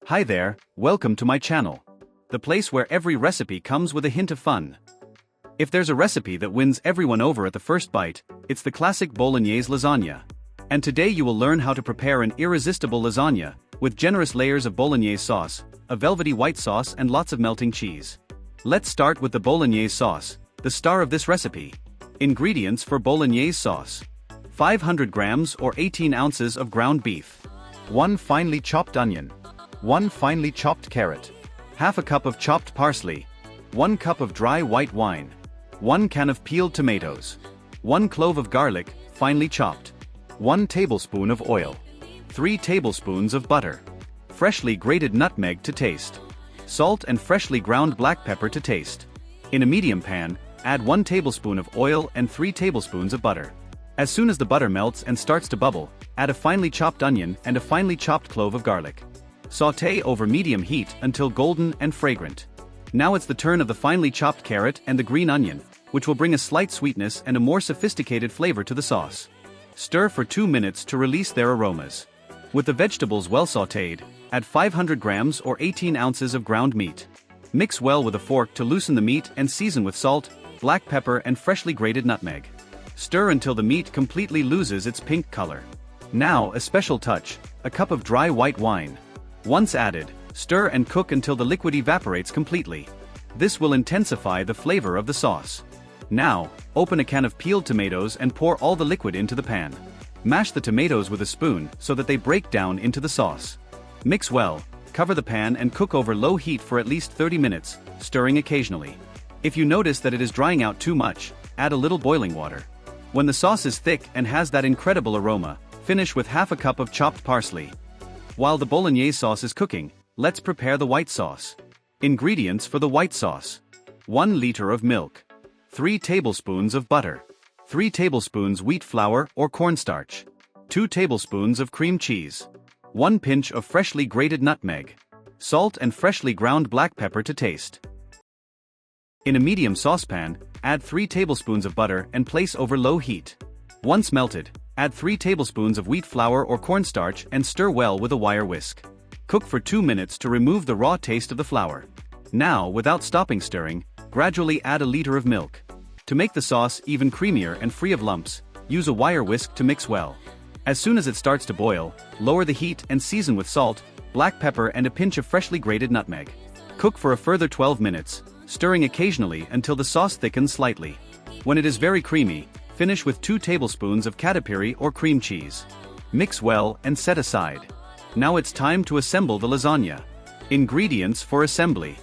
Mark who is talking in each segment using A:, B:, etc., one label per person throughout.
A: Hi there, welcome to my channel. The place where every recipe comes with a hint of fun. If there's a recipe that wins everyone over at the first bite, it's the classic Bolognese lasagna. And today you will learn how to prepare an irresistible lasagna, with generous layers of Bolognese sauce, a velvety white sauce and lots of melting cheese. Let's start with the Bolognese sauce, the star of this recipe. Ingredients for Bolognese sauce. 500 grams or 18 ounces of ground beef. 1 finely chopped onion. 1 finely chopped carrot. Half a cup of chopped parsley. 1 cup of dry white wine. 1 can of peeled tomatoes. 1 clove of garlic, finely chopped. 1 tablespoon of oil. 3 tablespoons of butter. Freshly grated nutmeg to taste. Salt and freshly ground black pepper to taste. In a medium pan, add 1 tablespoon of oil and 3 tablespoons of butter. As soon as the butter melts and starts to bubble, add a finely chopped onion and a finely chopped clove of garlic. Sauté over medium heat until golden and fragrant. Now it's the turn of the finely chopped carrot and the green onion, which will bring a slight sweetness and a more sophisticated flavor to the sauce. Stir for 2 minutes to release their aromas. With the vegetables well sautéed, add 500 grams or 18 ounces of ground meat. Mix well with a fork to loosen the meat and season with salt, black pepper and freshly grated nutmeg. Stir until the meat completely loses its pink color. Now a special touch, a cup of dry white wine. Once added, stir and cook until the liquid evaporates completely. This will intensify the flavor of the sauce. Now, open a can of peeled tomatoes and pour all the liquid into the pan. Mash the tomatoes with a spoon so that they break down into the sauce. Mix well, cover the pan and cook over low heat for at least 30 minutes, stirring occasionally. If you notice that it is drying out too much, add a little boiling water. When the sauce is thick and has that incredible aroma, finish with half a cup of chopped parsley. While the Bolognese sauce is cooking, let's prepare the white sauce. Ingredients for the white sauce. 1 liter of milk. 3 tablespoons of butter. 3 tablespoons wheat flour or cornstarch. 2 tablespoons of cream cheese. 1 pinch of freshly grated nutmeg. Salt and freshly ground black pepper to taste. In a medium saucepan, add 3 tablespoons of butter and place over low heat. Once melted, add 3 tablespoons of wheat flour or cornstarch and stir well with a wire whisk. Cook for 2 minutes to remove the raw taste of the flour. Now, without stopping stirring, gradually add a liter of milk. To make the sauce even creamier and free of lumps, use a wire whisk to mix well. As soon as it starts to boil, lower the heat and season with salt, black pepper and a pinch of freshly grated nutmeg. Cook for a further 12 minutes, stirring occasionally until the sauce thickens slightly. When it is very creamy, finish with 2 tablespoons of catapiry or cream cheese. Mix well and set aside. Now it's time to assemble the lasagna. Ingredients for assembly.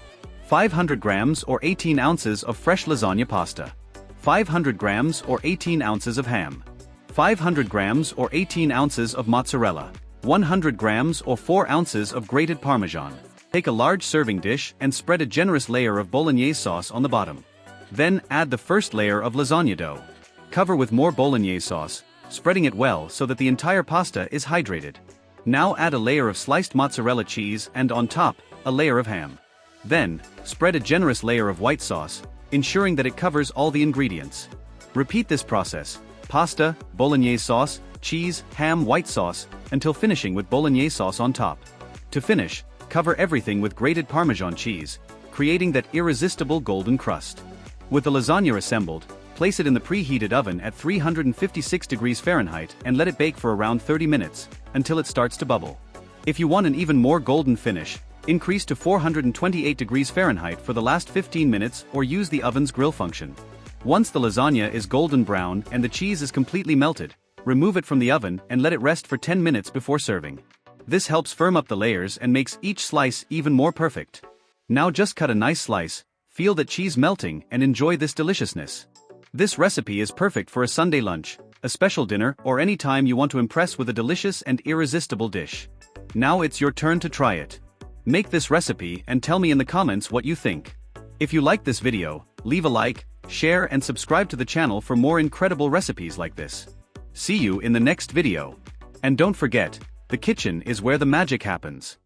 A: 500 grams or 18 ounces of fresh lasagna pasta. 500 grams or 18 ounces of ham. 500 grams or 18 ounces of mozzarella. 100 grams or 4 ounces of grated Parmesan. Take a large serving dish and spread a generous layer of Bolognese sauce on the bottom. Then add the first layer of lasagna dough. Cover with more Bolognese sauce, spreading it well so that the entire pasta is hydrated. Now add a layer of sliced mozzarella cheese and on top, a layer of ham. Then, spread a generous layer of white sauce, ensuring that it covers all the ingredients. Repeat this process, pasta, Bolognese sauce, cheese, ham, white sauce, until finishing with Bolognese sauce on top. To finish, cover everything with grated Parmesan cheese, creating that irresistible golden crust. With the lasagna assembled, place it in the preheated oven at 356 degrees Fahrenheit and let it bake for around 30 minutes, until it starts to bubble. If you want an even more golden finish, increase to 428 degrees Fahrenheit for the last 15 minutes or use the oven's grill function. Once the lasagna is golden brown and the cheese is completely melted, remove it from the oven and let it rest for 10 minutes before serving. This helps firm up the layers and makes each slice even more perfect. Now just cut a nice slice, feel that cheese melting and enjoy this deliciousness. This recipe is perfect for a Sunday lunch, a special dinner or any time you want to impress with a delicious and irresistible dish. Now it's your turn to try it. Make this recipe and tell me in the comments what you think. If you like this video, leave a like, share and subscribe to the channel for more incredible recipes like this. See you in the next video. And don't forget, the kitchen is where the magic happens.